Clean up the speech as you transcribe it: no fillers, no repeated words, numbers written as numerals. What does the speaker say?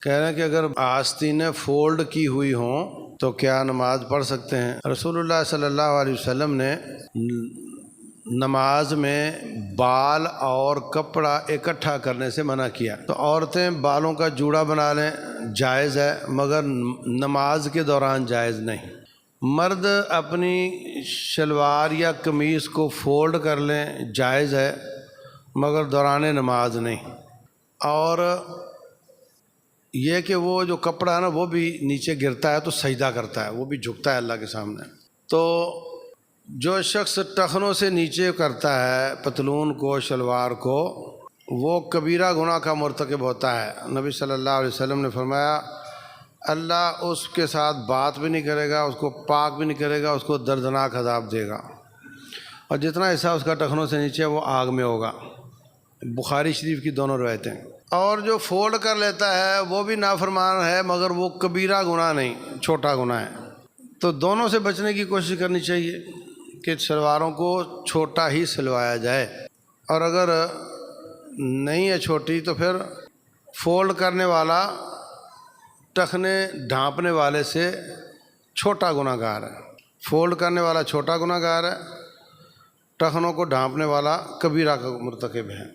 کہہ رہے ہیں کہ اگر آستینیں فولڈ کی ہوئی ہوں تو کیا نماز پڑھ سکتے ہیں؟ رسول اللہ صلی اللہ علیہ وسلم نے نماز میں بال اور کپڑا اکٹھا کرنے سے منع کیا۔ تو عورتیں بالوں کا جوڑا بنا لیں جائز ہے، مگر نماز کے دوران جائز نہیں۔ مرد اپنی شلوار یا قمیص کو فولڈ کر لیں جائز ہے، مگر دوران نماز نہیں۔ اور یہ کہ وہ جو کپڑا ہے نا وہ بھی نیچے گرتا ہے تو سجدہ کرتا ہے، وہ بھی جھکتا ہے اللہ کے سامنے۔ تو جو شخص ٹخنوں سے نیچے کرتا ہے پتلون کو، شلوار کو، وہ کبیرہ گناہ کا مرتکب ہوتا ہے۔ نبی صلی اللہ علیہ وسلم نے فرمایا اللہ اس کے ساتھ بات بھی نہیں کرے گا، اس کو پاک بھی نہیں کرے گا، اس کو دردناک عذاب دے گا، اور جتنا حصہ اس کا ٹخنوں سے نیچے وہ آگ میں ہوگا۔ بخاری شریف کی دونوں روایتیں۔ اور جو فولڈ کر لیتا ہے وہ بھی نافرمان ہے، مگر وہ کبیرہ گناہ نہیں، چھوٹا گناہ ہے۔ تو دونوں سے بچنے کی کوشش کرنی چاہیے کہ شلواروں کو چھوٹا ہی سلوایا جائے، اور اگر نہیں ہے چھوٹی تو پھر فولڈ کرنے والا ٹخنے ڈھانپنے والے سے چھوٹا گناہ گار ہے۔ فولڈ کرنے والا چھوٹا گناہ گار ہے، ٹخنوں کو ڈھانپنے والا کبیرہ کا مرتکب ہے۔